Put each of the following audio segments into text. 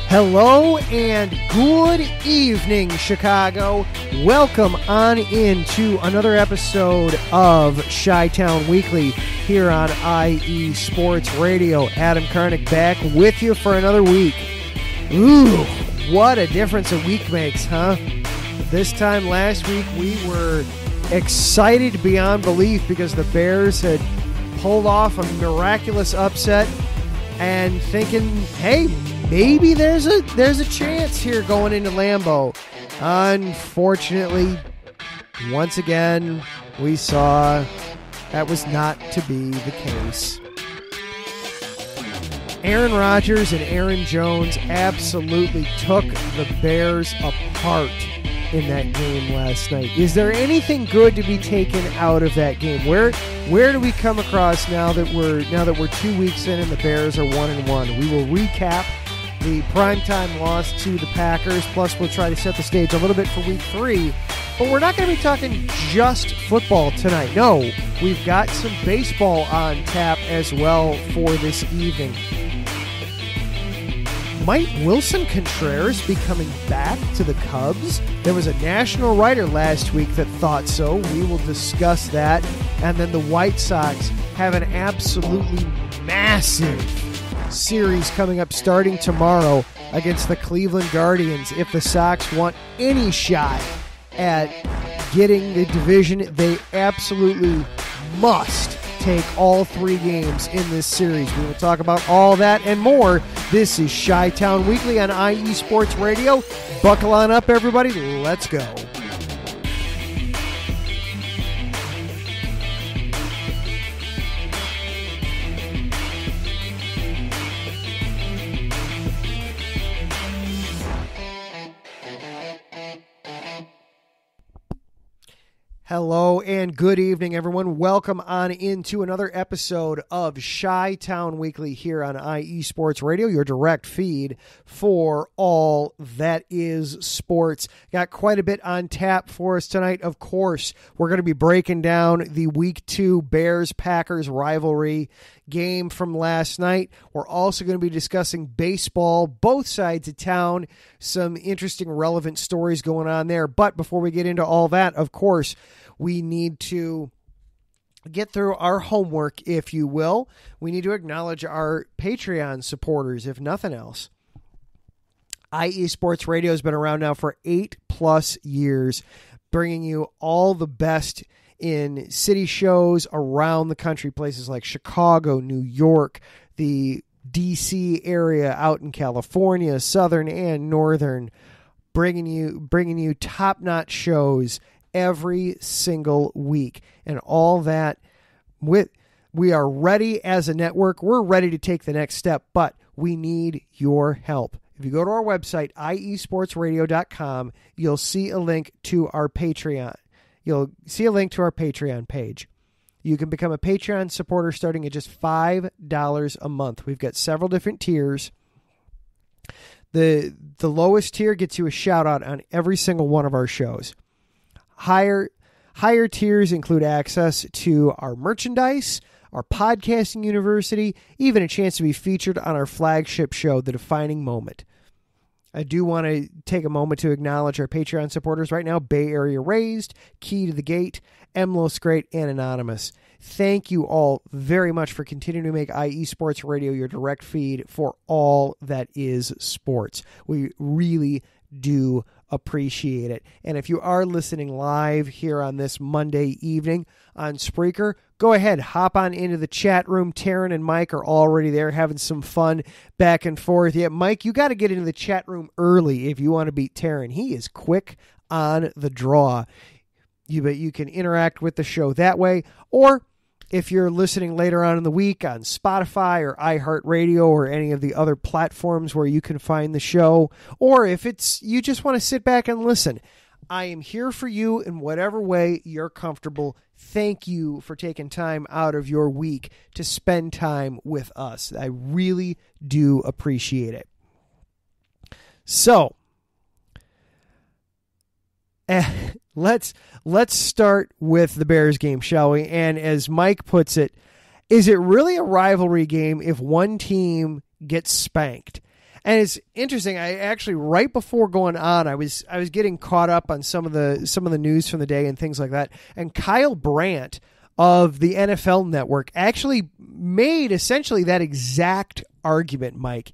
Hello and good evening, Chicago. Welcome on into another episode of Chi-Town Weekly here on IE Sports Radio. Adam Karnick back with you for another week. Ooh, what a difference a week makes, huh? This time last week we were excited beyond belief because the Bears had pulled off a miraculous upset and thinking, hey, maybe there's a chance here going into Lambeau. Unfortunately, once again, we saw that was not to be the case. Aaron Rodgers and Aaron Jones absolutely took the Bears apart in that game last night. Is there anything good to be taken out of that game? Where do we come across now that we're 2 weeks in and the Bears are 1-1? We will recap the primetime loss to the Packers, plus we'll try to set the stage a little bit for week 3. But we're not going to be talking just football tonight. No, we've got some baseball on tap as well for this evening. Might Wilson Contreras be coming back to the Cubs? There was a national writer last week that thought so. We will discuss that. And then the White Sox have an absolutely massive series coming up starting tomorrow against the Cleveland Guardians. If the Sox want any shot at getting the division, they absolutely must take all 3 games in this series. We will talk about all that and more. This is Chi-Town Weekly on IE Sports Radio. Buckle on up, everybody. Let's go. Hello and good evening, everyone. Welcome on into another episode of Chi-Town Weekly here on IE Sports Radio, your direct feed for all that is sports. Got quite a bit on tap for us tonight. Of course, we're going to be breaking down the Week 2 Bears-Packers rivalry game from last night. We're also going to be discussing baseball, both sides of town, some interesting relevant stories going on there. But before we get into all that, of course, we need to get through our homework, if you will. We need to acknowledge our Patreon supporters, if nothing else. IE Sports Radio has been around now for 8+ years, bringing you all the best in city shows around the country, places like Chicago, New York, the DC area out in California, Southern and Northern, bringing you top-notch shows every single week. And all that, we are ready as a network. We're ready to take the next step, but we need your help. If you go to our website, iesportsradio.com, you'll see a link to our Patreon. You'll see a link to our Patreon page. You can become a Patreon supporter starting at just $5 a month. We've got several different tiers. The lowest tier gets you a shout out on every single one of our shows. Higher tiers include access to our merchandise, our podcasting university, even a chance to be featured on our flagship show, The Defining Moment. I do want to take a moment to acknowledge our Patreon supporters right now: Bay Area Raised, Key to the Gate, Emlos Great, and Anonymous. Thank you all very much for continuing to make IE Sports Radio your direct feed for all that is sports. We really do appreciate it. And if you are listening live here on this Monday evening on Spreaker, go ahead, hop on into the chat room. Taryn and Mike are already there having some fun back and forth. Yeah, Mike, you got to get into the chat room early if you want to beat Taryn. He is quick on the draw. You can interact with the show that way, or if you're listening later on in the week on Spotify or iHeartRadio or any of the other platforms where you can find the show, or if you just want to sit back and listen, I am here for you in whatever way you're comfortable. Thank you for taking time out of your week to spend time with us. I really do appreciate it. So, let's start with the Bears game, shall we? And as Mike puts it, is it really a rivalry game if one team gets spanked? And it's interesting. I actually, right before going on, I was getting caught up on some of the news from the day and things like that. And Kyle Brandt of the NFL Network actually made essentially that exact argument, Mike.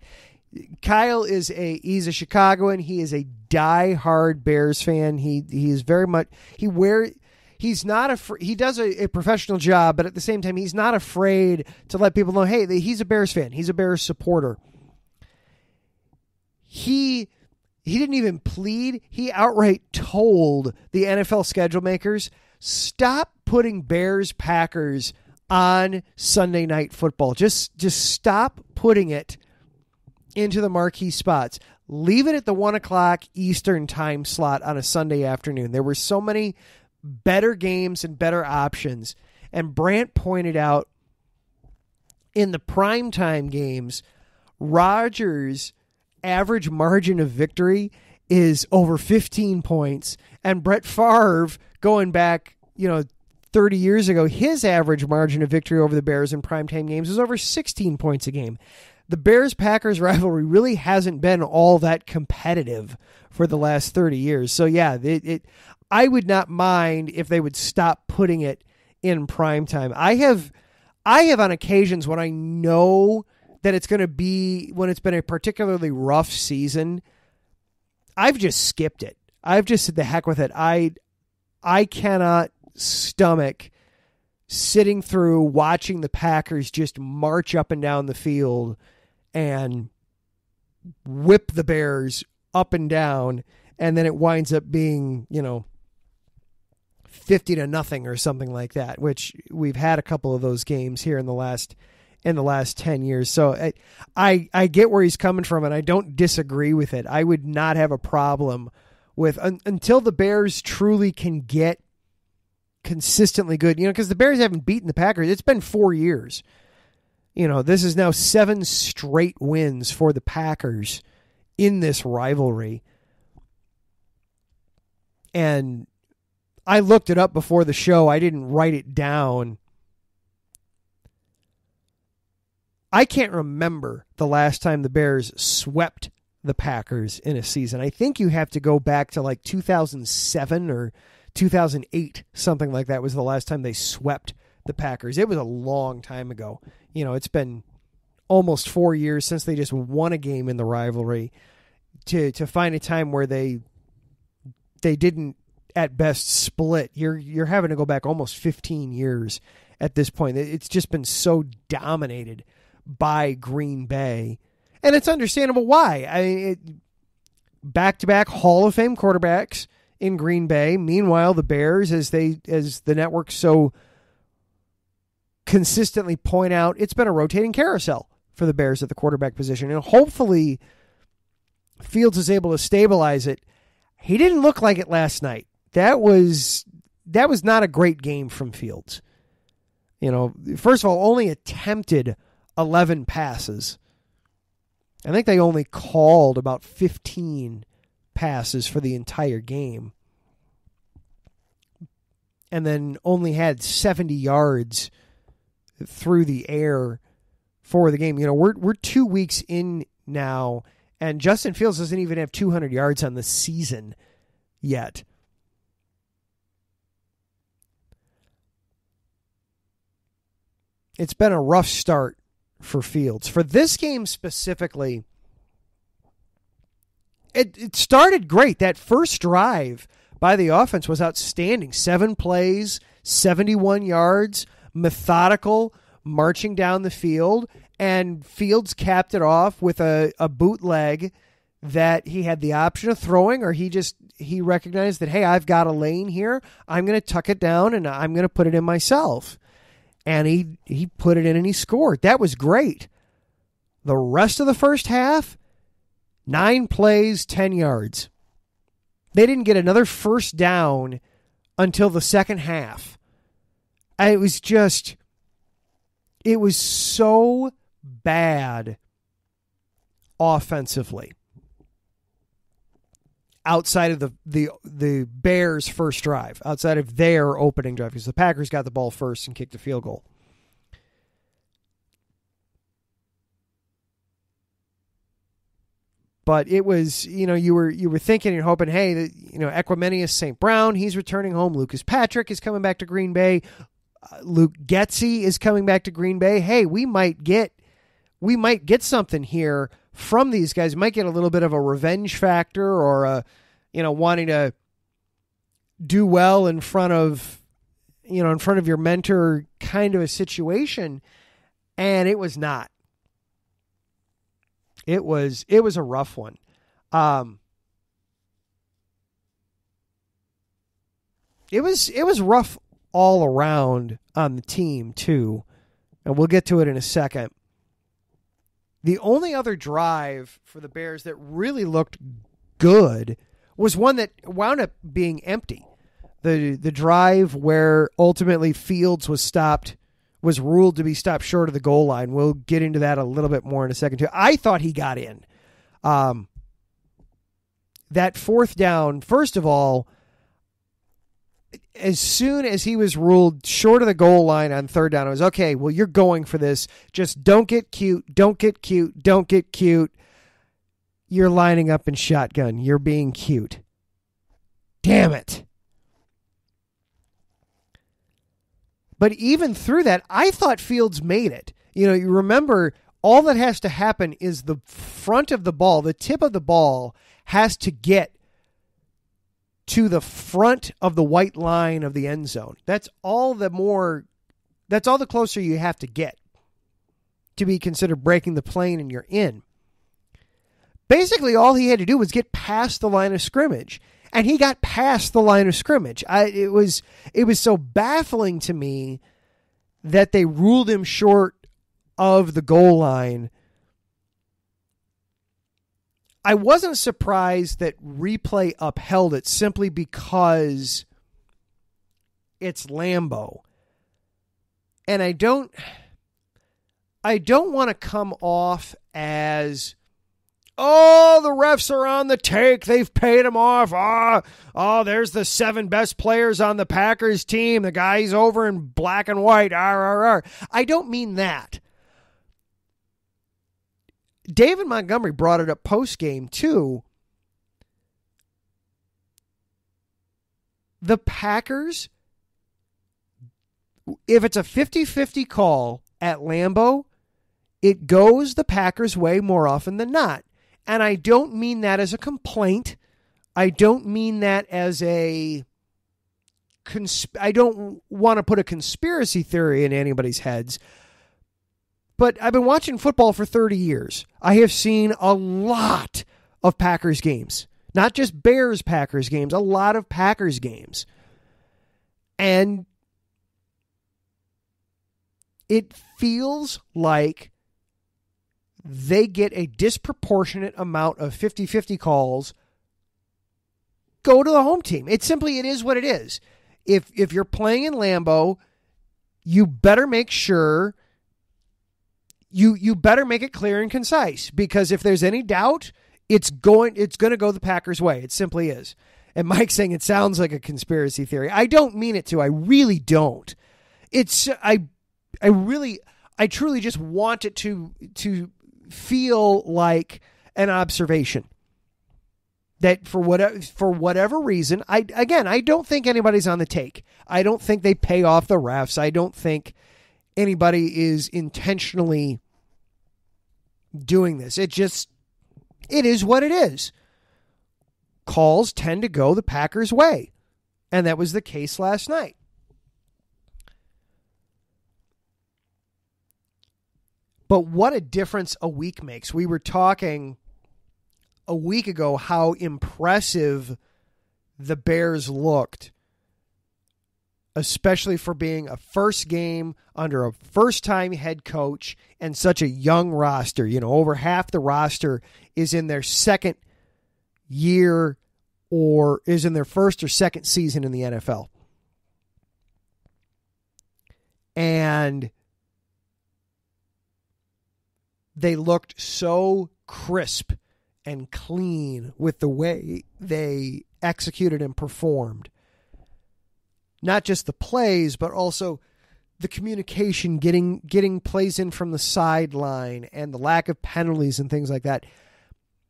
Kyle he's a Chicagoan. He is a diehard Bears fan. He is very much, he's not he does a professional job, but at the same time, he's not afraid to let people know, hey, he's a Bears fan. He's a Bears supporter. He didn't even plead. He outright told the NFL schedule makers, stop putting Bears-Packers on Sunday Night Football. Just stop putting it into the marquee spots. Leave it at the 1 o'clock Eastern time slot on a Sunday afternoon. There were so many better games and better options. And Brandt pointed out in the primetime games, Rodgers' average margin of victory is over 15 points. And Brett Favre, going back, 30 years ago, his average margin of victory over the Bears in primetime games is over 16 points a game. The Bears-Packers rivalry really hasn't been all that competitive for the last 30 years. So, yeah, I would not mind if they would stop putting it in primetime. I have on occasions when I know that it's going to be, when it's been a particularly rough season, I've just skipped it. I've just said the heck with it. I cannot stomach sitting through watching the Packers just march up and down the field and whip the Bears up and down, and then it winds up being, 50-0 or something like that, which we've had a couple of those games here in the last 10 years. So I get where he's coming from, and I don't disagree with it. I would not have a problem with until the Bears truly can get consistently good, because the Bears haven't beaten the Packers. It's been 4 years. This is now 7 straight wins for the Packers in this rivalry. And I looked it up before the show. I didn't write it down. I can't remember the last time the Bears swept the Packers in a season. I think you have to go back to like 2007 or 2008, something like that was the last time they swept the Packers. It was a long time ago. It's been almost 4 years since they just won a game in the rivalry. To find a time where they didn't at best split, you're having to go back almost 15 years at this point. It's just been so dominated by Green Bay, and it's understandable why. I mean, back-to-back Hall of Fame quarterbacks in Green Bay. Meanwhile, the Bears, as the network so consistently point out, it's been a rotating carousel for the Bears at the quarterback position, and hopefully Fields is able to stabilize it. He didn't look like it last night. That was not a great game from Fields. First of all, only attempted 11 passes. I think they only called about 15 passes for the entire game. And then only had 70 yards through the air for the game. We're 2 weeks in now, and Justin Fields doesn't even have 200 yards on the season yet. It's been a rough start for Fields. For this game specifically, it started great. That first drive by the offense was outstanding. 7 plays, 71 yards, methodical, marching down the field, and Fields capped it off with a bootleg that he had the option of throwing, or he recognized that, hey, I've got a lane here. I'm going to tuck it down, and I'm going to put it in myself. And he put it in and he scored. That was great. The rest of the first half, 9 plays, 10 yards. They didn't get another first down until the second half. And it was so bad offensively. Outside of the Bears' first drive, outside of their opening drive, because the Packers got the ball first and kicked a field goal. But it was, you were thinking and hoping, hey, Equimenius St. Brown, he's returning home. Lucas Patrick is coming back to Green Bay. Luke Getsy is coming back to Green Bay. Hey, we might get something here from these guys. We might get a little bit of a revenge factor, or wanting to do well in front of your mentor kind of a situation. And it was not. It was a rough one. It was rough all around on the team too, and we'll get to it in a second. The only other drive for the Bears that really looked good was one that wound up being empty. The drive where ultimately Fields was ruled to be stopped short of the goal line. We'll get into that a little bit more in a second too. I thought he got in. That fourth down, first of all, as soon as he was ruled short of the goal line on third down, I was, okay, well, you're going for this. Just don't get cute. Don't get cute. Don't get cute. You're lining up in shotgun. You're being cute. Damn it. But even through that, I thought Fields made it. You remember, all that has to happen is the front of the ball, the tip of the ball has to get to the front of the white line of the end zone. That's all the closer you have to get to be considered breaking the plane and you're in. Basically, all he had to do was get past the line of scrimmage. And he got past the line of scrimmage. It was so baffling to me that they ruled him short of the goal line. I wasn't surprised that replay upheld it simply because it's Lambeau. And I don't want to come off as, oh, the refs are on the take. They've paid them off. Oh, there's the 7 best players on the Packers team. The guy's over in black and white. I don't mean that. David Montgomery brought it up post-game, too. The Packers, if it's a 50-50 call at Lambeau, it goes the Packers' way more often than not. And I don't mean that as a complaint. I don't mean that as I don't want to put a conspiracy theory in anybody's heads. But I've been watching football for 30 years. I have seen a lot of Packers games. Not just Bears-Packers games, a lot of Packers games. And it feels like they get a disproportionate amount of 50-50 calls go to the home team. It is what it is. If you're playing in Lambeau, you better make sure you better make it clear and concise, because if there's any doubt, it's going to go the Packers' way. It simply is. And Mike's saying it sounds like a conspiracy theory. I don't mean it to. I really don't. I truly just want it to feel like an observation that for whatever reason, I don't think anybody's on the take. I don't think they pay off the refs. I don't think anybody is intentionally doing this. It is what it is. Calls tend to go the Packers' way, and that was the case last night. But what a difference a week makes. We were talking a week ago how impressive the Bears looked, especially for being a first game under a first-time head coach and such a young roster. Over half the roster is in their second year or is in their first or second season in the NFL. And they looked so crisp and clean with the way they executed and performed. Not just the plays, but also the communication, getting plays in from the sideline, and the lack of penalties and things like that.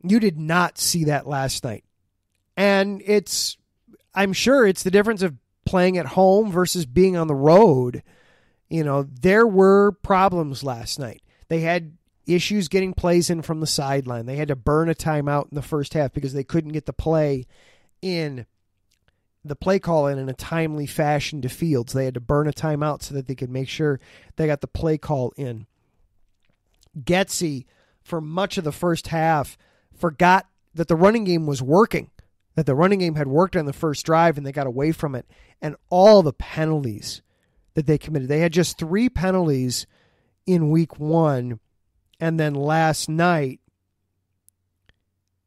You did not see that last night. And I'm sure it's the difference of playing at home versus being on the road. There were problems last night. They had issues getting plays in from the sideline. They had to burn a timeout in the first half because they couldn't get the play call in a timely fashion to Fields. They had to burn a timeout so that they could make sure they got the play call in. Getsy, for much of the first half, forgot that the running game was working, that the running game had worked on the first drive and they got away from it. And all the penalties that they committed. They had just 3 penalties in week 1. And then last night,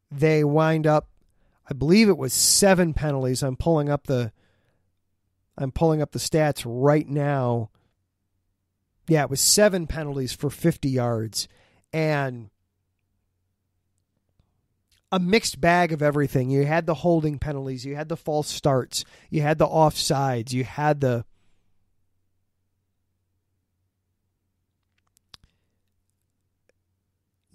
they wind up, I believe it was 7 penalties. I'm pulling up the stats right now. Yeah, it was 7 penalties for 50 yards. And a mixed bag of everything. You had the holding penalties. You had the false starts. You had the offsides. You had the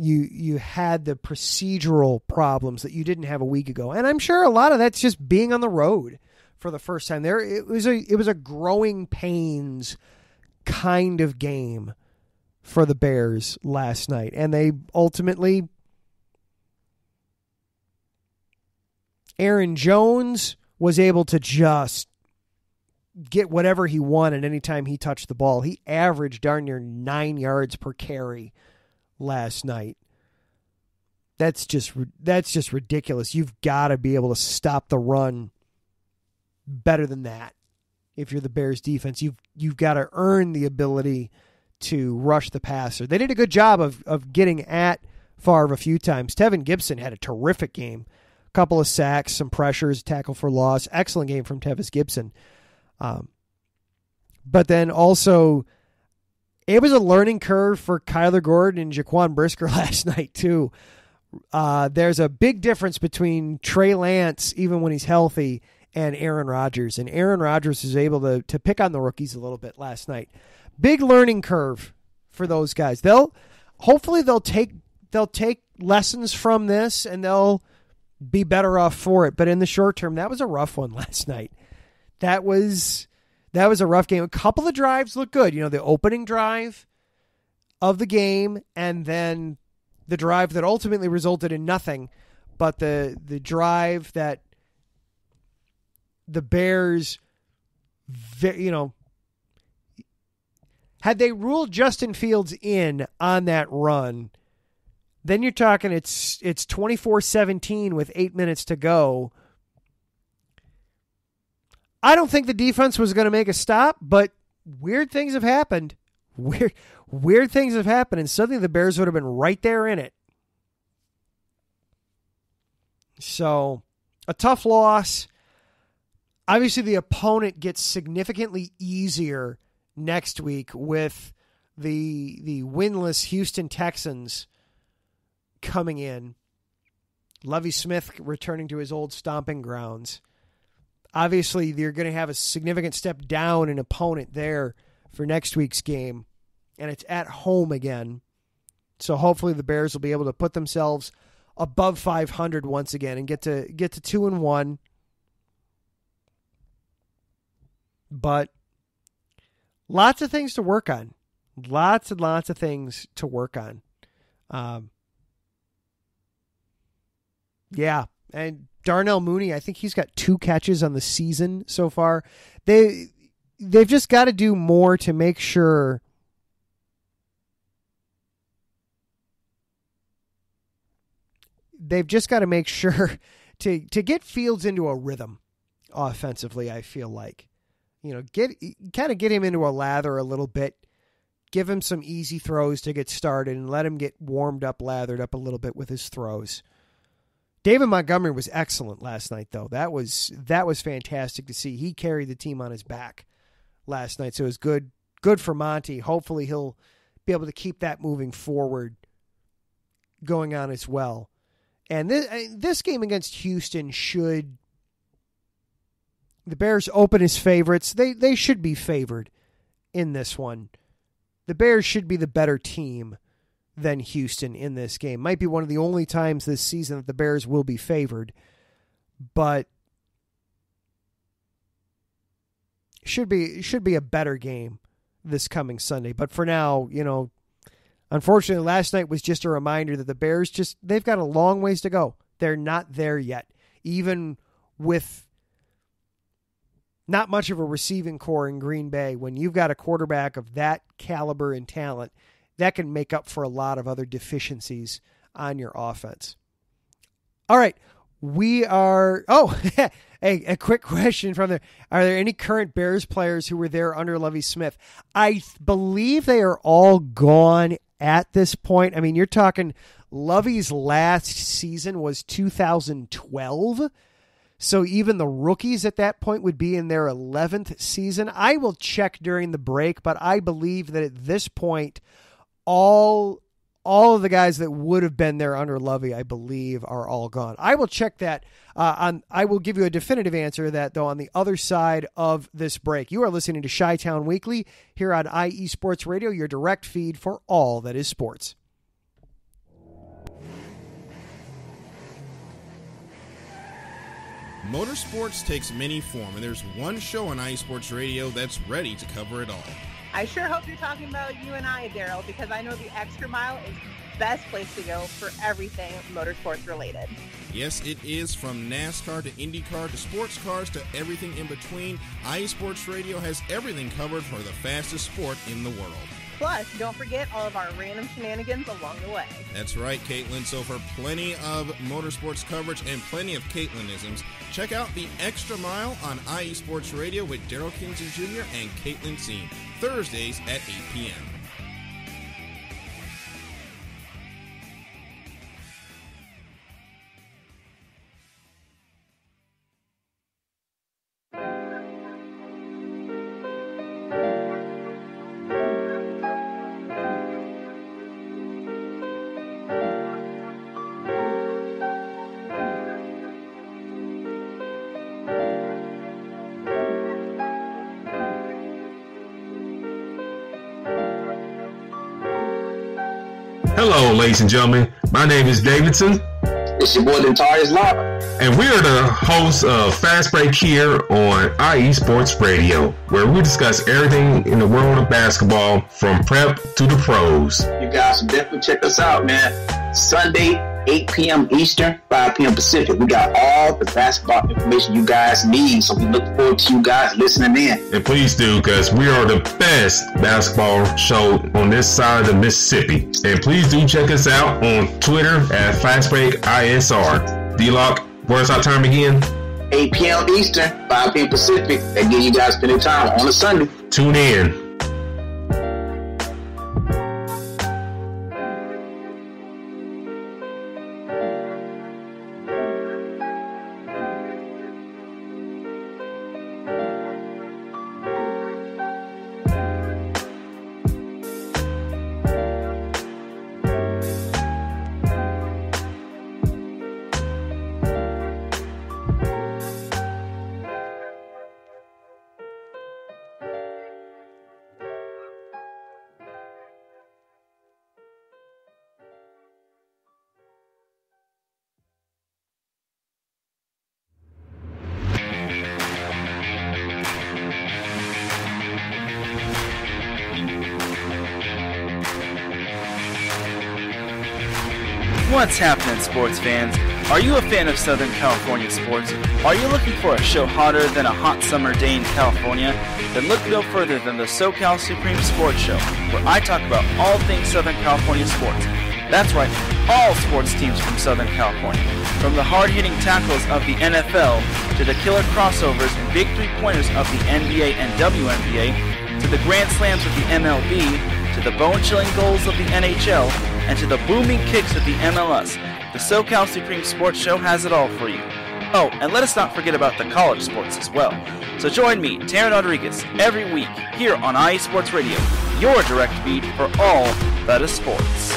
You had the procedural problems that you didn't have a week ago. And I'm sure a lot of that's just being on the road for the first time there. It was a growing pains kind of game for the Bears last night. And they ultimately, Aaron Jones was able to just get whatever he wanted anytime he touched the ball. He averaged darn near 9 yards per carry last night. That's just ridiculous. You've got to be able to stop the run better than that. If you're the Bears defense, you've got to earn the ability to rush the passer. They did a good job of getting at Favre a few times. Tevin Gibson had a terrific game. A couple of sacks, some pressures, tackle for loss. Excellent game from Tevis Gibson. But then also, it was a learning curve for Kyler Gordon and Jaquan Brisker last night, too. There's a big difference between Trey Lance, even when he's healthy, and Aaron Rodgers. And Aaron Rodgers is able to pick on the rookies a little bit last night. Big learning curve for those guys. Hopefully they'll take lessons from this and they'll be better off for it. But in the short term, that was a rough one last night. That was a rough game. A couple of drives looked good. The opening drive of the game and then the drive that ultimately resulted in nothing. But the drive that the Bears, had they ruled Justin Fields in on that run, then you're talking it's 24-17 with 8 minutes to go. I don't think the defense was going to make a stop, but weird things have happened. Weird things have happened, and suddenly the Bears would have been right there in it. So, a tough loss. Obviously, the opponent gets significantly easier next week with the winless Houston Texans coming in. Lovie Smith returning to his old stomping grounds. Obviously, you're going to have a significant step down in opponent there for next week's game, and it's at home again. So hopefully the Bears will be able to put themselves above 500 once again and get to 2-1. But lots of things to work on. Lots and lots of things to work on. Yeah, and Darnell Mooney, I think he's got 2 catches on the season so far. They've just got to do more to make sure to get Fields into a rhythm offensively, I feel like. Get him into a lather a little bit. Give him some easy throws to get started and let him get warmed up, lathered up a little bit with his throws. David Montgomery was excellent last night, though. That was fantastic to see. He carried the team on his back last night, so it was good for Monty. Hopefully he'll be able to keep that moving forward going on as well. And this game against Houston should... The Bears open as favorites. They should be favored in this one. The Bears should be the better team than Houston in this game. Might be one of the only times this season that the Bears will be favored, but should be a better game this coming Sunday. But for now, unfortunately, last night was just a reminder that the Bears they've got a long ways to go. They're not there yet, even with not much of a receiving core in Green Bay. When you've got a quarterback of that caliber and talent, that can make up for a lot of other deficiencies on your offense. All right, we are... Oh, a quick question from there. Are there any current Bears players who were there under Lovie Smith? I believe they are all gone at this point. I mean, you're talking Lovie's last season was 2012. So even the rookies at that point would be in their 11th season. I will check during the break, but I believe that at this point, all of the guys that would have been there under Lovie, I believe, are all gone. I will check that. I will give you a definitive answer to that, though, on the other side of this break. You are listening to Chi-Town Weekly here on IE Sports Radio, your direct feed for all that is sports. Motorsports takes many forms, and there's one show on IE Sports Radio that's ready to cover it all. I sure hope you're talking about you and I, Daryl, because I know the Extra Mile is the best place to go for everything motorsports related. Yes, it is. From NASCAR to IndyCar to sports cars to everything in between, IE Sports Radio has everything covered for the fastest sport in the world. Plus, don't forget all of our random shenanigans along the way. That's right, Caitlin. So for plenty of motorsports coverage and plenty of Caitlinisms, check out the Extra Mile on IE Sports Radio with Daryl Kinsey Jr. and Caitlin Seen, Thursdays at 8 p.m. Hello, ladies and gentlemen. My name is Davidson. It's your boy, Dentarius Lava. And we are the hosts of Fast Break here on IE Sports Radio, where we discuss everything in the world of basketball from prep to the pros. You guys should definitely check us out, man. Sunday, 8 p.m. Eastern, 5 p.m. Pacific. We got all the basketball information you guys need, so we look forward to you guys listening in. And please do, because we are the best basketball show on this side of the Mississippi. And please do check us out on Twitter at FastBreakISR. D-Lock, where's our time again? 8 p.m. Eastern, 5 p.m. Pacific. That give you guys plenty of time on a Sunday. Tune in. What's happening, sports fans? Are you a fan of Southern California sports? Are you looking for a show hotter than a hot summer day in California? Then look no further than the SoCal Supreme Sports Show, where I talk about all things Southern California sports. That's right, all sports teams from Southern California. From the hard-hitting tackles of the NFL, to the killer crossovers and big three-pointers of the NBA and WNBA, to the grand slams of the MLB, to the bone-chilling goals of the NHL, and to the booming kicks of the MLS. The SoCal Supreme Sports Show has it all for you. Oh, and let us not forget about the college sports as well. So join me, Taryn Rodriguez, every week here on IE Sports Radio, your direct feed for all that is sports.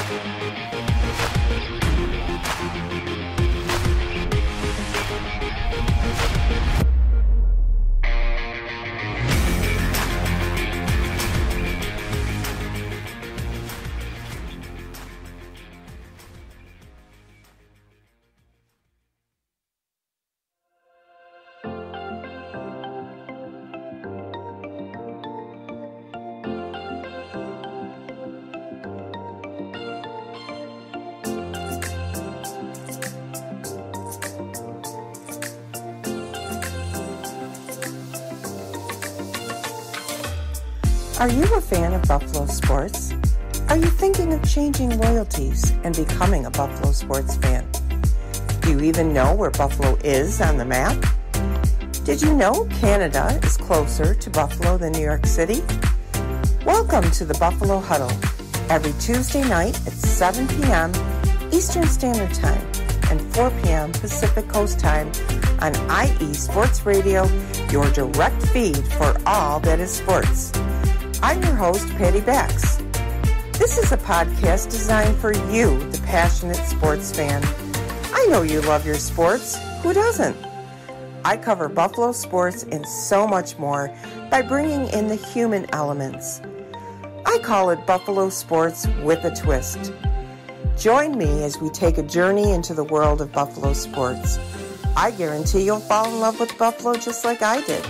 Are you a fan of Buffalo sports? Are you thinking of changing loyalties and becoming a Buffalo sports fan? Do you even know where Buffalo is on the map? Did you know Canada is closer to Buffalo than New York City? Welcome to the Buffalo Huddle, every Tuesday night at 7 p.m. Eastern Standard Time and 4 p.m. Pacific Coast Time on IE Sports Radio, your direct feed for all that is sports. I'm your host, Patty Bax. This is a podcast designed for you, the passionate sports fan. I know you love your sports. Who doesn't? I cover Buffalo sports and so much more by bringing in the human elements. I call it Buffalo Sports with a Twist. Join me as we take a journey into the world of Buffalo sports. I guarantee you'll fall in love with Buffalo just like I did.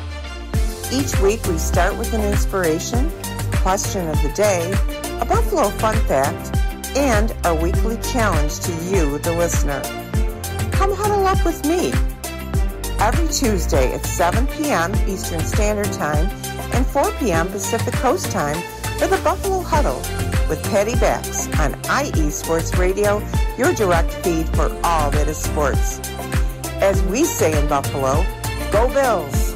Each week we start with an inspiration, question of the day, a Buffalo fun fact, and our weekly challenge to you, the listener. Come huddle up with me every Tuesday at 7 p.m. Eastern Standard Time and 4 p.m. Pacific Coast Time for the Buffalo Huddle with Patty Bax on IE Sports Radio, your direct feed for all that is sports. As we say in Buffalo, go Bills!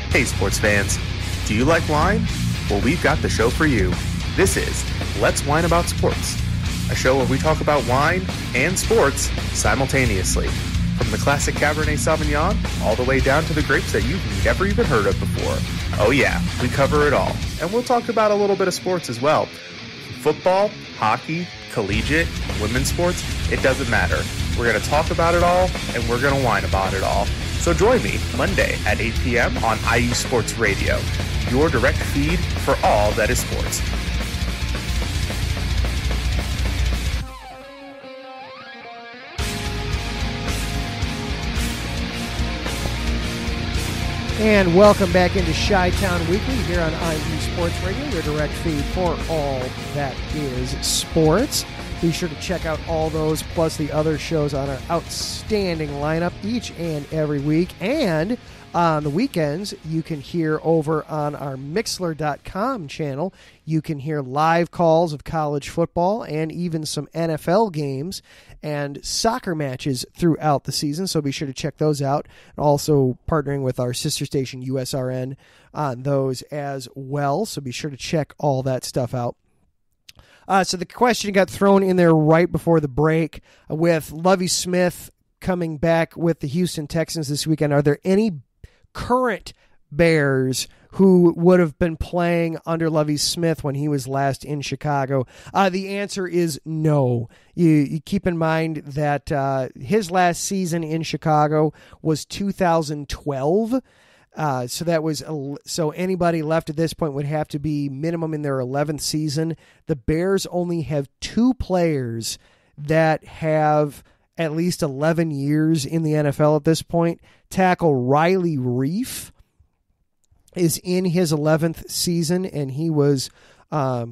Hey sports fans, do you like wine? Well, we've got the show for you. This is Let's Wine About Sports, a show where we talk about wine and sports simultaneously. From the classic Cabernet Sauvignon all the way down to the grapes that you've never even heard of before. Oh yeah, we cover it all. And we'll talk about a little bit of sports as well. Football, hockey, collegiate, women's sports, it doesn't matter. We're going to talk about it all, and we're going to whine about it all. So join me Monday at 8 p.m. on IU Sports Radio, your direct feed for all that is sports. And welcome back into Chi-Town Weekly here on IU Sports Radio, your direct feed for all that is sports. Be sure to check out all those, plus the other shows on our outstanding lineup each and every week. And on the weekends, you can hear over on our Mixler.com channel, you can hear live calls of college football and even some NFL games and soccer matches throughout the season. So be sure to check those out. And also partnering with our sister station, USRN, on those as well. So be sure to check all that stuff out. So the question got thrown in there right before the break with Lovie Smith coming back with the Houston Texans this weekend. Are there any current Bears who would have been playing under Lovie Smith when he was last in Chicago? The answer is no. You keep in mind that his last season in Chicago was 2012. So that was so anybody left at this point would have to be minimum in their 11th season. The Bears only have two players that have at least 11 years in the NFL at this point. Tackle Riley Reif is in his 11th season, and he was, I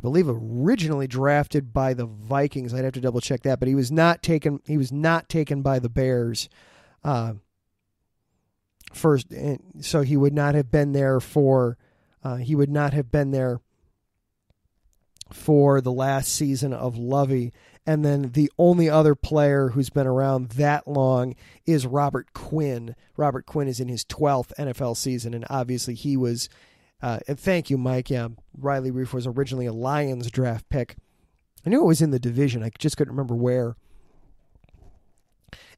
believe, originally drafted by the Vikings. I'd have to double check that, but he was not taken. He was not taken by the Bears. First, so he would not have been there for. He would not have been there for the last season of Lovey. And then the only other player who's been around that long is Robert Quinn. Robert Quinn is in his 12th NFL season, and obviously he was, and thank you, Mike, yeah, Riley Reiff was originally a Lions draft pick. I knew it was in the division. I just couldn't remember where.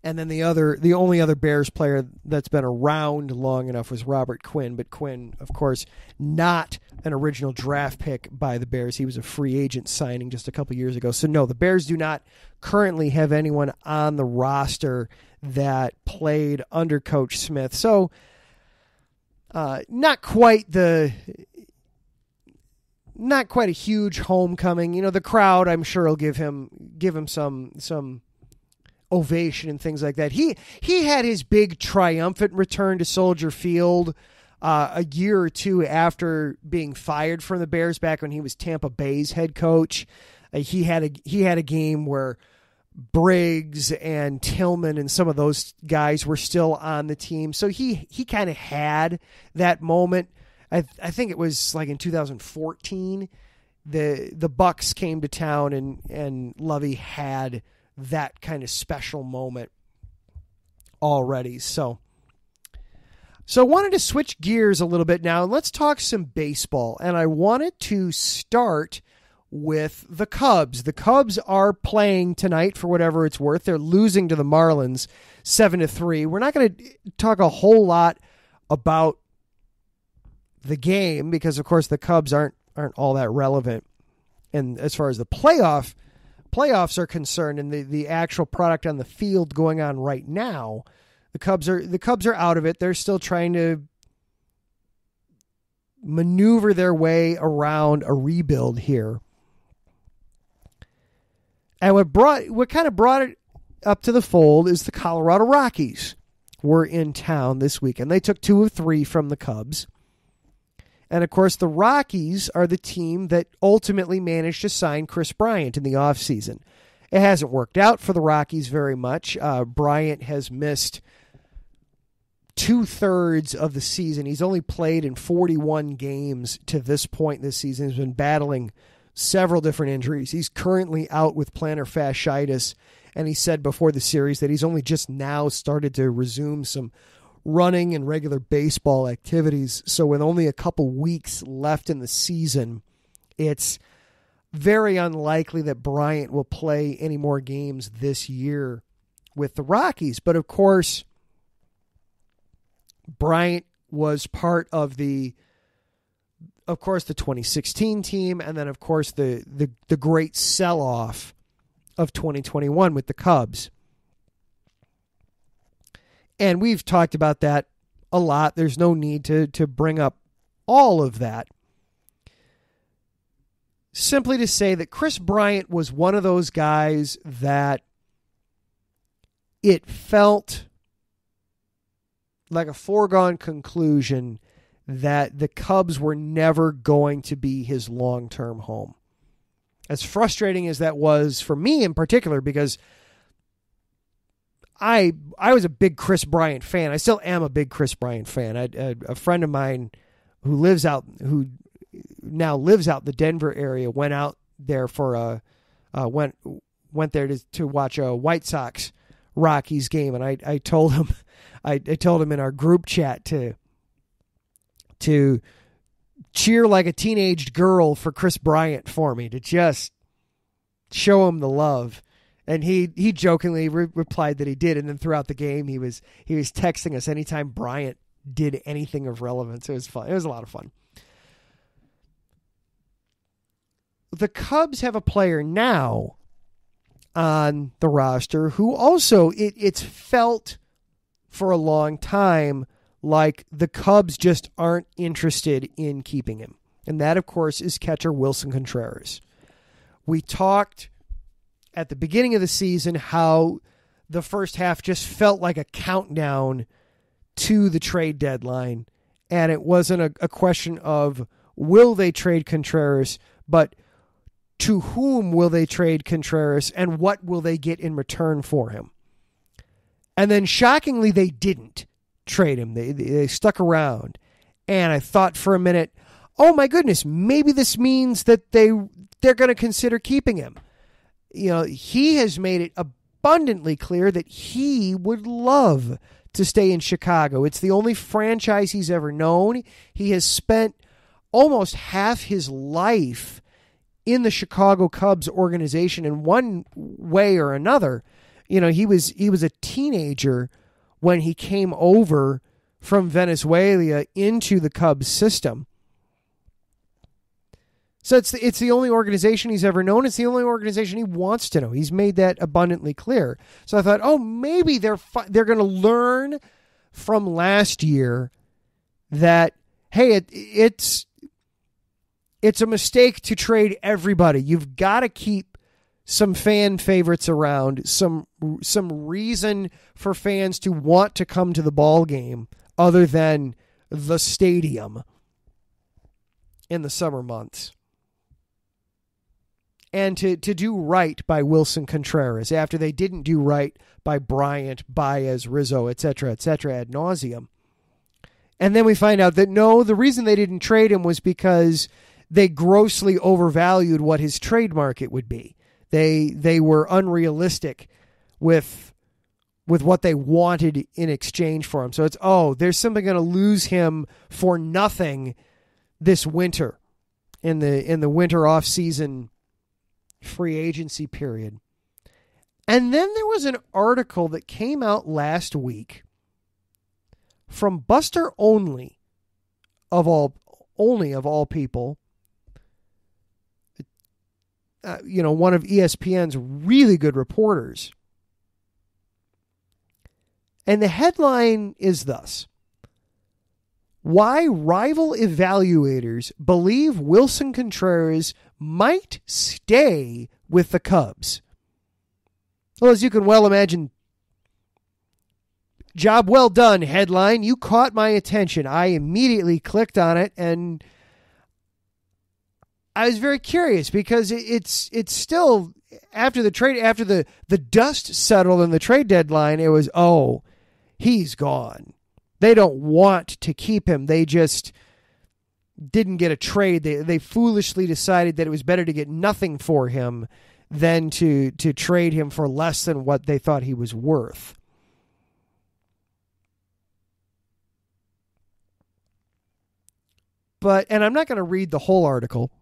And then the only other Bears player that's been around long enough was Robert Quinn. But Quinn, of course, not an original draft pick by the Bears. He was a free agent signing just a couple years ago. So no, the Bears do not currently have anyone on the roster that played under Coach Smith. So not quite a huge homecoming. You know, the crowd, I'm sure, will give him some ovation and things like that. He had his big triumphant return to Soldier Field a year or two after being fired from the Bears back when he was Tampa Bay's head coach. He had a game where Briggs and Tillman and some of those guys were still on the team. So he kind of had that moment. I think it was like in 2014, the Bucks came to town and Lovey had that kind of special moment already. So I wanted to switch gears a little bit now, and let's talk some baseball. And I wanted to start with the Cubs. The Cubs are playing tonight for whatever it's worth. They're losing to the Marlins 7-3. We're not going to talk a whole lot about the game because, of course, the Cubs aren't all that relevant. And as far as the playoffs are concerned and the actual product on the field going on right now, the Cubs are out of it. They're still trying to maneuver their way around a rebuild here. And what kind of brought it up to the fold is the Colorado Rockies were in town this weekend. They took 2 of 3 from the Cubs. And, of course, the Rockies are the team that ultimately managed to sign Chris Bryant in the offseason. It hasn't worked out for the Rockies very much. Bryant has missed 2/3 of the season. He's only played in 41 games to this point this season. He's been battling several different injuries. He's currently out with plantar fasciitis, and he said before the series that he's only just now started to resume some running and regular baseball activities. So with only a couple weeks left in the season, it's very unlikely that Bryant will play any more games this year with the Rockies. But of course, Bryant was part of the 2016 team, and then of course the great sell-off of 2021 with the Cubs. And we've talked about that a lot. There's no need to bring up all of that. Simply to say that Chris Bryant was one of those guys that it felt like a foregone conclusion that the Cubs were never going to be his long-term home. As frustrating as that was for me in particular, because I was a big Chris Bryant fan. I still am a big Chris Bryant fan. A friend of mine who now lives out in the Denver area went out there for went there to watch a White Sox Rockies game, and I told him in our group chat to cheer like a teenage girl for Chris Bryant for me, to just show him the love. And he jokingly replied that he did. And then throughout the game, he was texting us anytime Bryant did anything of relevance. It was fun. It was a lot of fun. The Cubs have a player now on the roster who also, it's felt for a long time like the Cubs just aren't interested in keeping him. And that, of course, is catcher Wilson Contreras. We talked at the beginning of the season how the first half just felt like a countdown to the trade deadline. And it wasn't a question of will they trade Contreras, but to whom will they trade Contreras and what will they get in return for him? And then shockingly, they didn't trade him. They stuck around. And I thought for a minute, oh my goodness, maybe this means that they're going to consider keeping him. He has made it abundantly clear that he would love to stay in Chicago. It's the only franchise he's ever known. He has spent almost half his life in the Chicago Cubs organization in one way or another. He was a teenager when he came over from Venezuela into the Cubs system. So it's the only organization he's ever known. It's the only organization he wants to know. He's made that abundantly clear. So I thought, maybe they're going to learn from last year that, hey, it's a mistake to trade everybody. You've got to keep some fan favorites around, some reason for fans to want to come to the ball game other than the stadium in the summer months. And to do right by Wilson Contreras after they didn't do right by Bryant, Baez, Rizzo, etc., ad nauseum. And then we find out that no, the reason they didn't trade him was because they grossly overvalued what his trade market would be. They were unrealistic with what they wanted in exchange for him. So it's, they're simply going to lose him for nothing this winter in the winter off-season free agency period. And then there was an article that came out last week from Buster Olney of all people, one of ESPN's really good reporters. And the headline is thus: why rival evaluators believe Wilson Contreras might stay with the Cubs. Well, as you can well imagine, job well done headline. You caught my attention. I immediately clicked on it, and I was very curious because it's still after the trade, after the dust settled in the trade deadline, it was, he's gone. They don't want to keep him. They just didn't get a trade. They foolishly decided that it was better to get nothing for him than to trade him for less than what they thought he was worth. And I'm not going to read the whole article,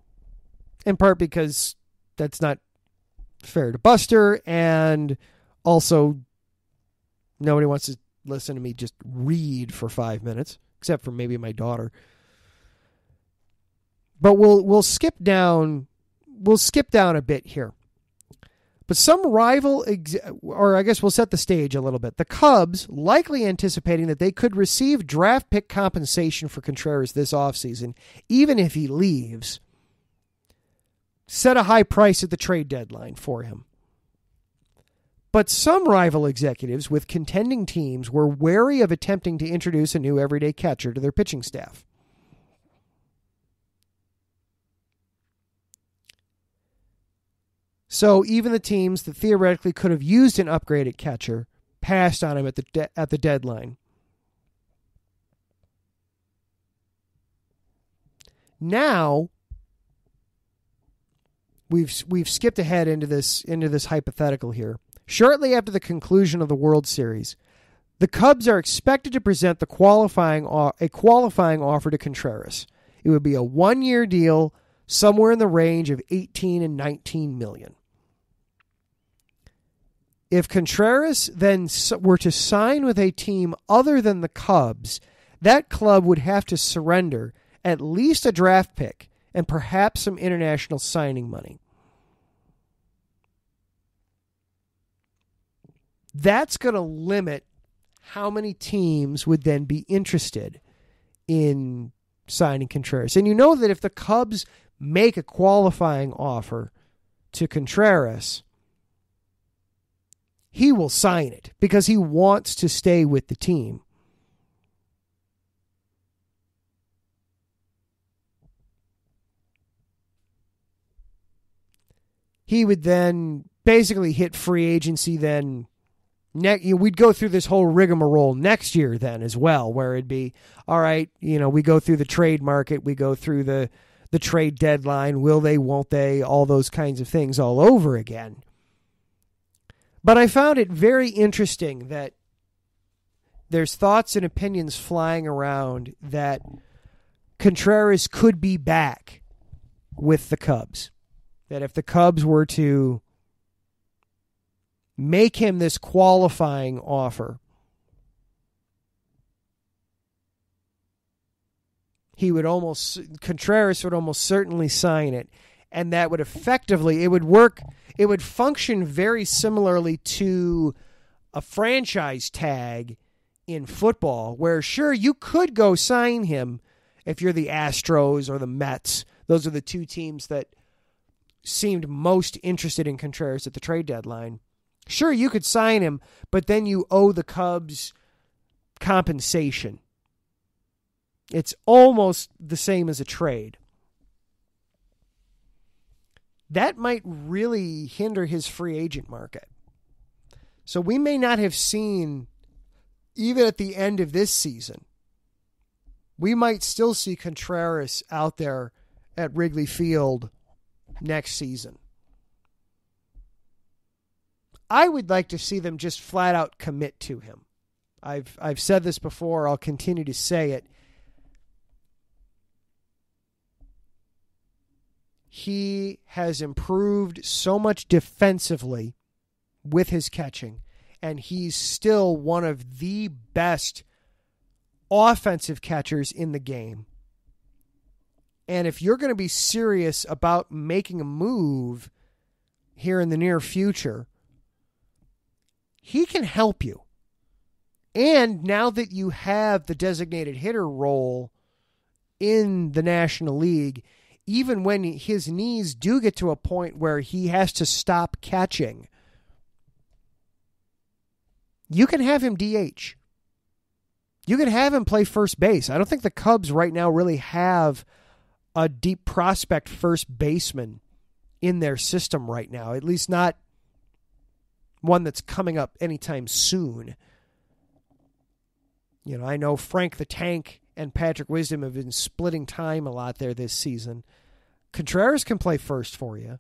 in part because that's not fair to Buster, and also nobody wants to listen to me just read for 5 minutes, except for maybe my daughter. But we'll skip down a bit here. But some rival, or I guess we'll set the stage a little bit. The Cubs, likely anticipating that they could receive draft pick compensation for Contreras this offseason, even if he leaves, set a high price at the trade deadline for him. But some rival executives with contending teams were wary of attempting to introduce a new everyday catcher to their pitching staff. So even the teams that theoretically could have used an upgraded catcher passed on him at the deadline. Now we've skipped ahead into this hypothetical here. Shortly after the conclusion of the World Series, the Cubs are expected to present a qualifying offer to Contreras. It would be a 1-year deal, somewhere in the range of 18 and 19 million. If Contreras then were to sign with a team other than the Cubs, that club would have to surrender at least a draft pick and perhaps some international signing money. That's going to limit how many teams would then be interested in signing Contreras. And you know that if the Cubs make a qualifying offer to Contreras, he will sign it because he wants to stay with the team. He would then basically hit free agency then We'd go through this whole rigmarole next year then as well, where it'd be, all right, we go through the trade market, we go through the trade deadline, will they, won't they, all those kinds of things all over again. But I found it very interesting that there's thoughts and opinions flying around that Contreras could be back with the Cubs. That if the Cubs were to make him this qualifying offer, Contreras would almost certainly sign it. And that would effectively, it would function very similarly to a franchise tag in football, where sure, you could go sign him if you're the Astros or the Mets. Those are the two teams that seemed most interested in Contreras at the trade deadline. Sure, you could sign him, but then you owe the Cubs compensation. It's almost the same as a trade. That might really hinder his free agent market. So we may not have seen, even at the end of this season, we might still see Contreras out there at Wrigley Field next season. I would like to see them just flat out commit to him. I've said this before, I'll continue to say it. He has improved so much defensively with his catching, and he's still one of the best offensive catchers in the game. And if you're going to be serious about making a move here in the near future, he can help you. And now that you have the designated hitter role in the National League, even when his knees do get to a point where he has to stop catching, you can have him DH. You can have him play first base. I don't think the Cubs right now really have a deep prospect first baseman in their system right now, at least not one that's coming up anytime soon. I know Frank the Tank and Patrick Wisdom have been splitting time a lot there this season. Contreras can play first for you.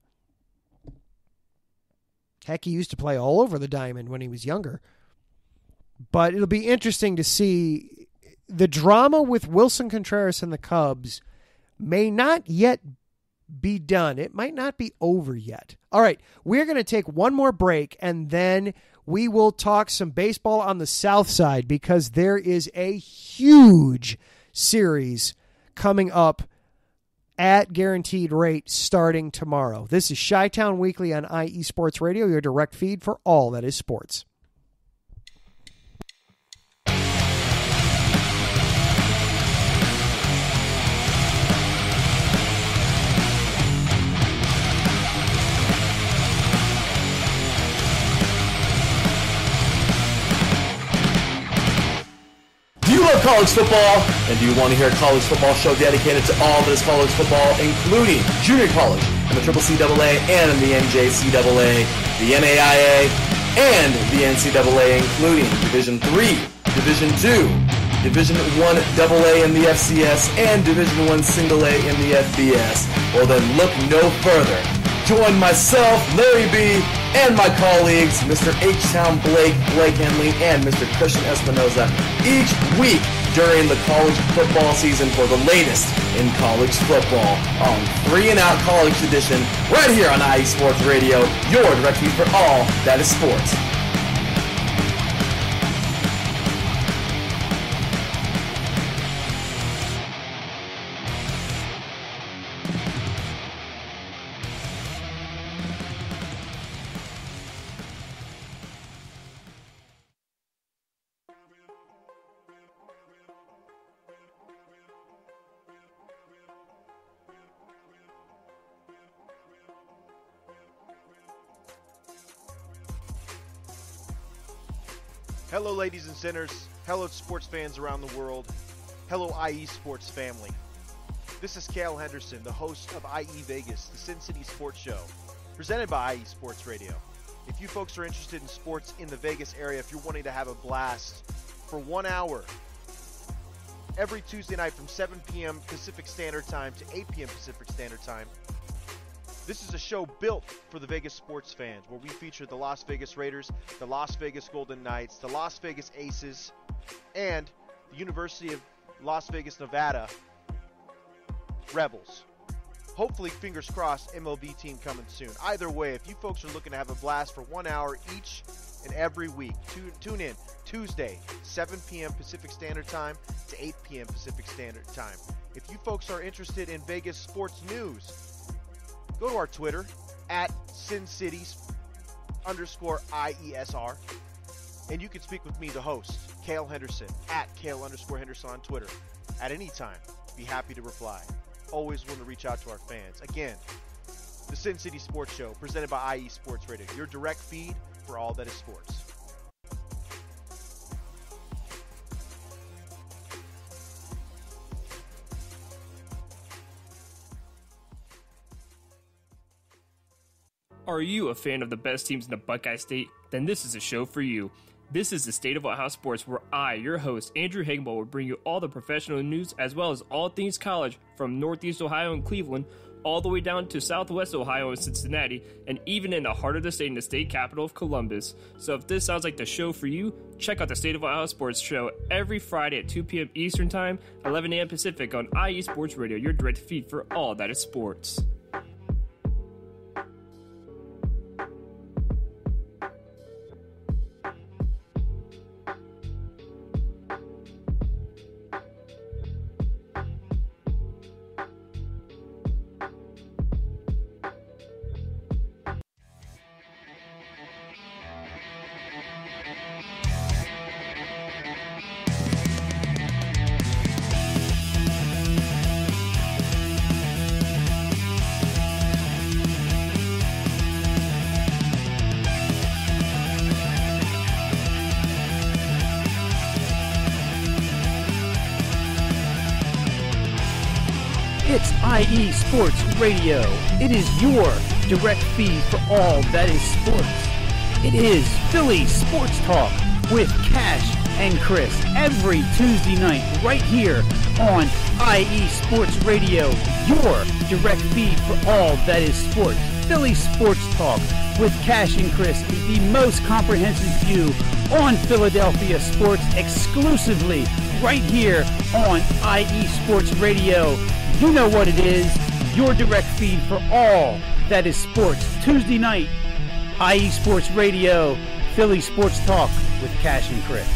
Heck, he used to play all over the diamond when he was younger. But it'll be interesting to see. The drama with Wilson Contreras and the Cubs may not yet be done. It might not be over yet. All right, we're going to take one more break, and then we will talk some baseball on the South Side, because there is a huge series coming up at Guaranteed Rate starting tomorrow. This is Chi-Town Weekly on IE Sports Radio, your direct feed for all that is sports. Do you love college football? And do you want to hear a college football show dedicated to all that is college football, including junior college and the CCCAA and the NJCAA, the NAIA, and the NCAA, including Division III, Division II, Division I AA in the FCS, and Division I A in the FBS? Well, then look no further. Join myself, Larry B., and my colleagues, Mr. H-Town Blake Henley, and Mr. Christian Espinoza, each week during the college football season for the latest in college football on 3 and Out College Edition, right here on IE Sports Radio, your direct feed for all that is sports. Hello, ladies and sinners. Hello, sports fans around the world. Hello, IE Sports family. This is Cale Henderson, the host of IE Vegas, the Sin City Sports Show, presented by IE Sports Radio. If you folks are interested in sports in the Vegas area, if you're wanting to have a blast for 1 hour, every Tuesday night from 7 p.m. Pacific Standard Time to 8 p.m. Pacific Standard Time, this is a show built for the Vegas sports fans, where we feature the Las Vegas Raiders, the Las Vegas Golden Knights, the Las Vegas Aces, and the University of Las Vegas, Nevada Rebels. Hopefully, fingers crossed, MLB team coming soon. Either way, if you folks are looking to have a blast for 1 hour each and every week, tune in Tuesday, 7 p.m. Pacific Standard Time to 8 p.m. Pacific Standard Time. If you folks are interested in Vegas sports news, go to our Twitter, at SinCities_IESR, and you can speak with me, the host, Cale Henderson, at Cale_Henderson on Twitter. At any time, be happy to reply. Always want to reach out to our fans. Again, the Sin City Sports Show, presented by IE Sports Radio, your direct feed for all that is sports. Are you a fan of the best teams in the Buckeye State? Then this is a show for you. This is the State of Ohio Sports, where I, your host, Andrew Higginbotham, will bring you all the professional news as well as all things college from Northeast Ohio and Cleveland, all the way down to Southwest Ohio and Cincinnati, and even in the heart of the state in the state capital of Columbus. So if this sounds like the show for you, check out the State of Ohio Sports show every Friday at 2 p.m. Eastern Time, 11 a.m. Pacific on IE Sports Radio, your direct feed for all that is sports. It's IE Sports Radio. It is your direct feed for all that is sports. It is Philly Sports Talk with Cash and Chris every Tuesday night right here on IE Sports Radio, your direct feed for all that is sports. Philly Sports Talk with Cash and Chris is the most comprehensive view on Philadelphia sports exclusively right here on IE Sports Radio. You know what it is, your direct feed for all that is sports. Tuesday night, IE Sports Radio, Philly Sports Talk with Cash and Chris.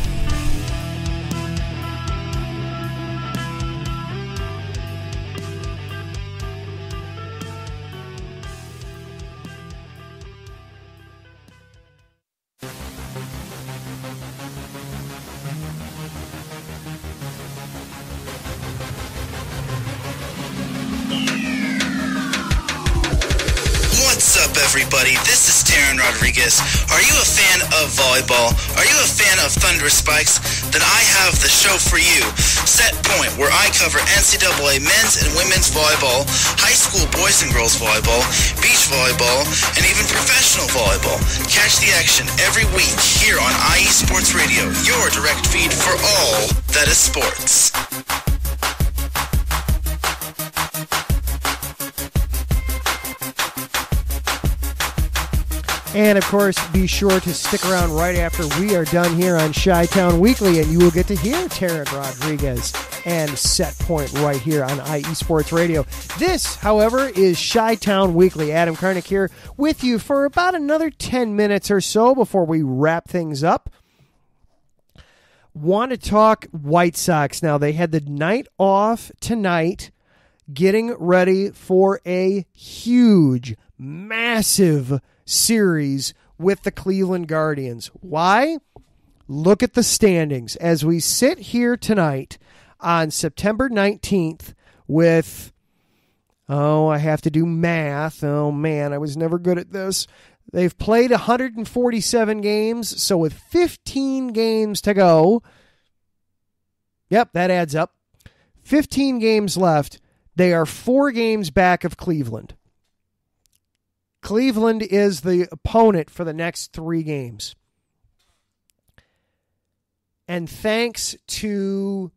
Everybody, this is Darren Rodriguez. Are you a fan of volleyball? Are you a fan of Thunderous Spikes? Then I have the show for you, Set Point, where I cover NCAA men's and women's volleyball, high school boys and girls volleyball, beach volleyball, and even professional volleyball. Catch the action every week here on IE Sports Radio, your direct feed for all that is sports. And, of course, be sure to stick around right after we are done here on Chi-Town Weekly, and you will get to hear Taryn Rodriguez and Set Point right here on IE Sports Radio. This, however, is Chi-Town Weekly. Adam Karnick here with you for about another 10 minutes or so before we wrap things up. Want to talk White Sox now. They had the night off tonight, getting ready for a huge, massive series with the Cleveland Guardians. Why? Look at the standings as we sit here tonight on September 19th with, I have to do math. Oh man, I was never good at this. They've played 147 games, so with 15 games to go, yep, that adds up. 15 games left. They are 4 games back of Cleveland. Cleveland is the opponent for the next 3 games. And thanks to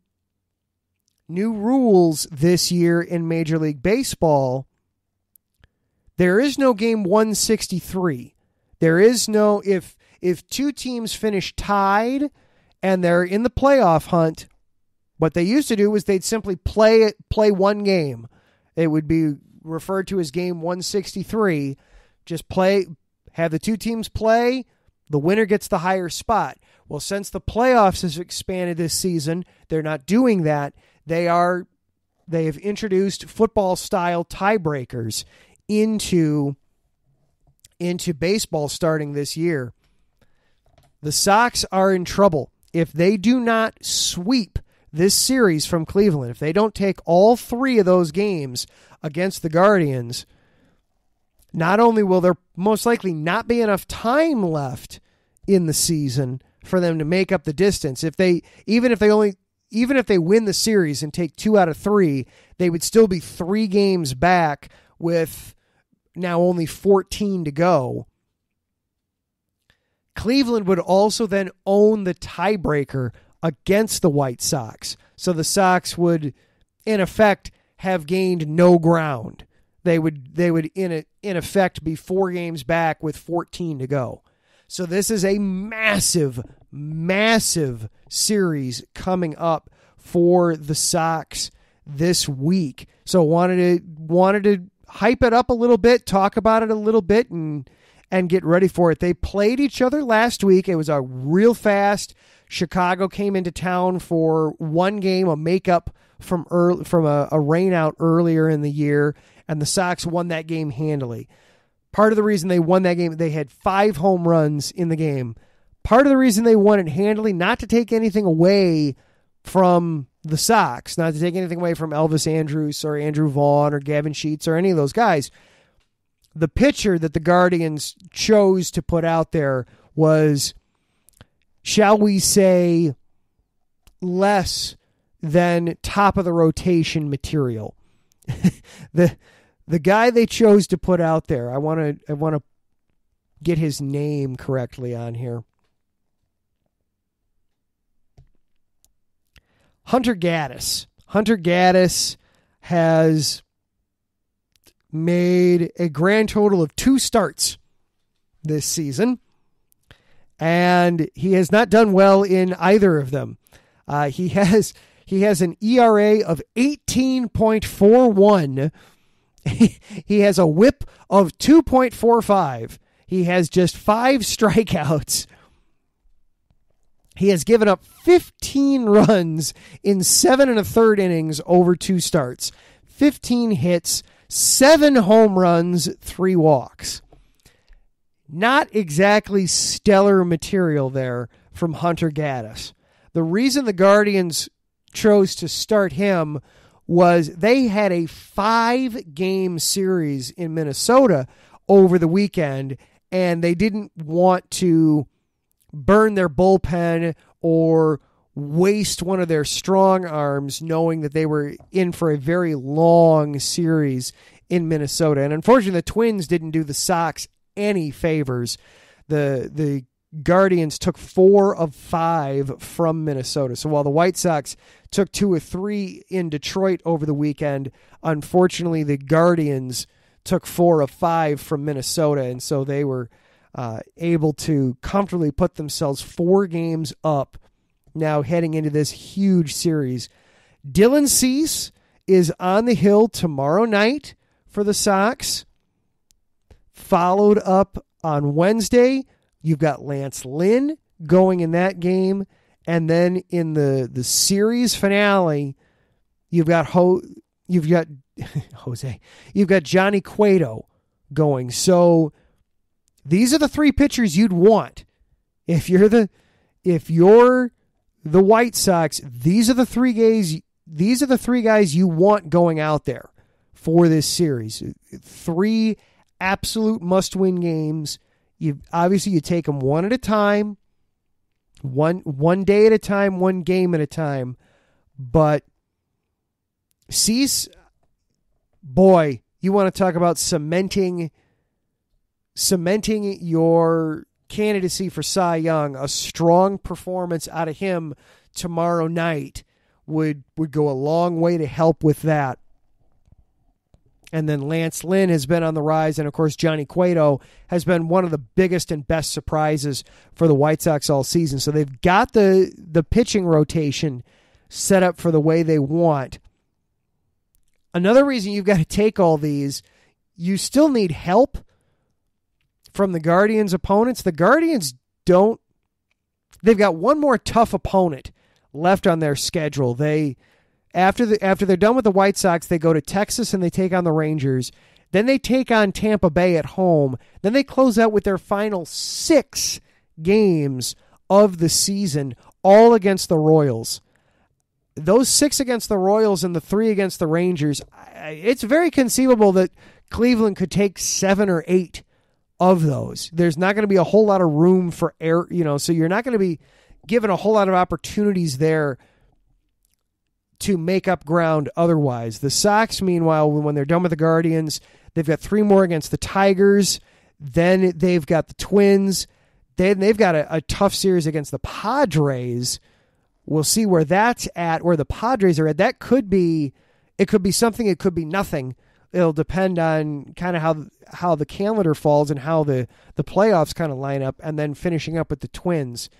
new rules this year in Major League Baseball, there is no game 163. There is no, if 2 teams finish tied and they're in the playoff hunt, what they used to do was they'd simply play 1 game. It would be referred to as game 163. Just have the 2 teams play, the winner gets the higher spot. Well, since the playoffs has expanded this season, they're not doing that. They have introduced football-style tiebreakers into baseball starting this year. The Sox are in trouble. If they do not sweep this series from Cleveland, if they don't take all 3 of those games against the Guardians, not only will there most likely not be enough time left in the season for them to make up the distance, even if they win the series and take 2 out of 3, they would still be 3 games back with now only 14 to go. Cleveland would also then own the tiebreaker against the White Sox. So the Sox would, in effect, have gained no ground. They would in effect be 4 games back with 14 to go. So this is a massive, massive series coming up for the Sox this week. So wanted to hype it up a little bit, talk about it a little bit, and get ready for it. They played each other last week. It was a real fast. Chicago came into town for 1 game, a makeup from a rain out earlier in the year, and the Sox won that game handily. Part of the reason they won that game, they had 5 home runs in the game. Part of the reason they won it handily, not to take anything away from the Sox, not to take anything away from Elvis Andrus or Andrew Vaughn or Gavin Sheets or any of those guys. The pitcher that the Guardians chose to put out there was, shall we say, less than top of the rotation material. The guy they chose to put out there, I want to get his name correctly on here. Hunter Gaddis. Hunter Gaddis has made a grand total of 2 starts this season, and he has not done well in either of them. He has an ERA of 18.41. He has a whip of 2.45. He has just 5 strikeouts. He has given up 15 runs in 7 1/3 innings over 2 starts. 15 hits, 7 home runs, 3 walks. Not exactly stellar material there from Hunter Gaddis. The reason the Guardians chose to start him was they had a 5-game series in Minnesota over the weekend, and they didn't want to burn their bullpen or waste one of their strong arms, knowing that they were in for a very long series in Minnesota. And unfortunately, the Twins didn't do the Sox any favors. The Guardians took 4 of 5 from Minnesota. So while the White Sox took 2 of 3 in Detroit over the weekend, unfortunately the Guardians took 4 of 5 from Minnesota, and so they were able to comfortably put themselves 4 games up now heading into this huge series. Dylan Cease is on the hill tomorrow night for the Sox. Followed up on Wednesday, you've got Lance Lynn going in that game. And then in the series finale, you've got Jose. You've got Johnny Cueto going. So these are the 3 pitchers you'd want. If you're the White Sox, these are the 3 guys. These are the 3 guys you want going out there for this series. 3 absolute must-win games. You take them one at a time, one day at a time, 1 game at a time. But Cease, boy, you want to talk about cementing cementing your candidacy for Cy Young, a strong performance out of him tomorrow night would go a long way to help with that. And then Lance Lynn has been on the rise, and of course Johnny Cueto has been one of the biggest and best surprises for the White Sox all season. So they've got the pitching rotation set up for the way they want. Another reason you've got to take all these, you still need help from the Guardians' opponents. The Guardians they've got one more tough opponent left on their schedule. After they're done with the White Sox, they go to Texas and they take on the Rangers. Then they take on Tampa Bay at home. Then they close out with their final 6 games of the season, all against the Royals. Those 6 against the Royals and the 3 against the Rangers, it's very conceivable that Cleveland could take 7 or 8 of those. There's not going to be a whole lot of room for error, so you're not going to be given a whole lot of opportunities there to make up ground otherwise. The Sox, meanwhile, when they're done with the Guardians, they've got 3 more against the Tigers. Then they've got the Twins. Then they've got a tough series against the Padres. We'll see where that's at, where the Padres are at. It could be something, it could be nothing. It'll depend on kind of how the calendar falls and how the playoffs kind of line up, and then finishing up with the Twins.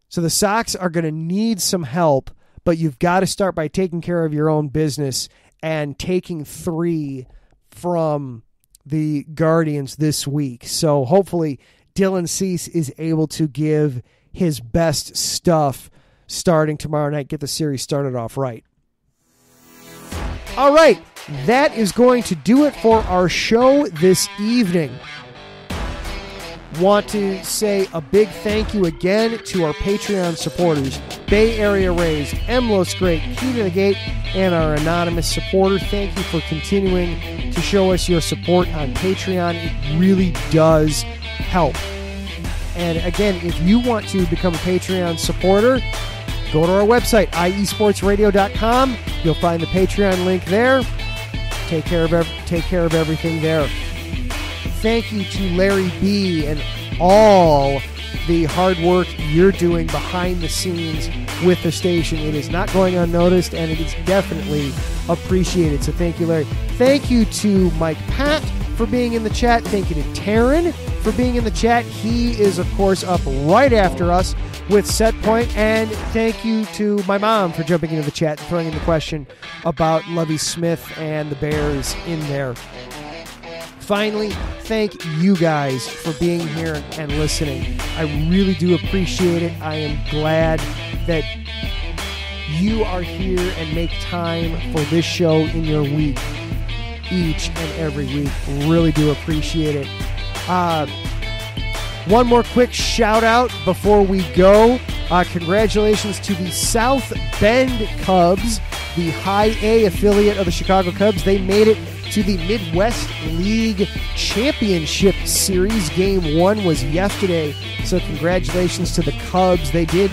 So the Sox are going to need some help, but you've got to start by taking care of your own business and taking 3 from the Guardians this week. So hopefully Dylan Cease is able to give his best stuff starting tomorrow night, get the series started off right. All right, that is going to do it for our show this evening. Want to say a big thank you again to our Patreon supporters, Bay Area Rays, Los Great, Key to the Gate, and our anonymous supporter. Thank you for continuing to show us your support on Patreon. It really does help. And again, if you want to become a Patreon supporter, go to our website, iesportsradio.com. You'll find the Patreon link there. Take care of everything there. Thank you to Larry B. and all the hard work you're doing behind the scenes with the station. It is not going unnoticed, and it is definitely appreciated. So thank you, Larry. Thank you to Mike Pat for being in the chat. Thank you to Taryn for being in the chat. He is, of course, up right after us with Set Point. And thank you to my mom for jumping into the chat and throwing in the question about Lovie Smith and the Bears in there. Finally, thank you guys for being here and listening. I really do appreciate it. I am glad that you are here and make time for this show in your week, each and every week. Really do appreciate it. One more quick shout out before we go. Congratulations to the South Bend Cubs, the High A affiliate of the Chicago Cubs. They made it to the Midwest League Championship Series. Game 1 was yesterday, so congratulations to the Cubs. They did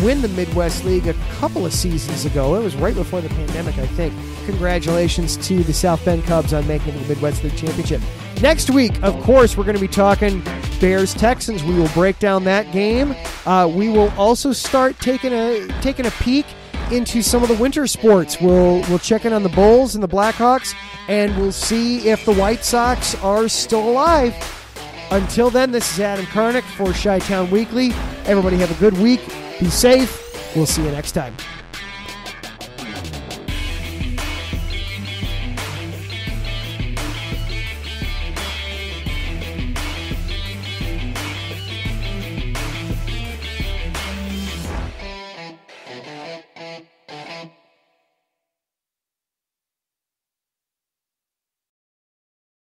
win the Midwest League a couple of seasons ago. It was right before the pandemic, I think. Congratulations to the South Bend Cubs on making it to the Midwest League Championship. Next week, of course, we're going to be talking Bears-Texans. We will break down that game. We will also start taking a peek into some of the winter sports. We'll check in on the Bulls and the Blackhawks, and we'll see if the White Sox are still alive. Until then, this is Adam Karnick for Chi-Town Weekly. Everybody have a good week. Be safe. We'll see you next time.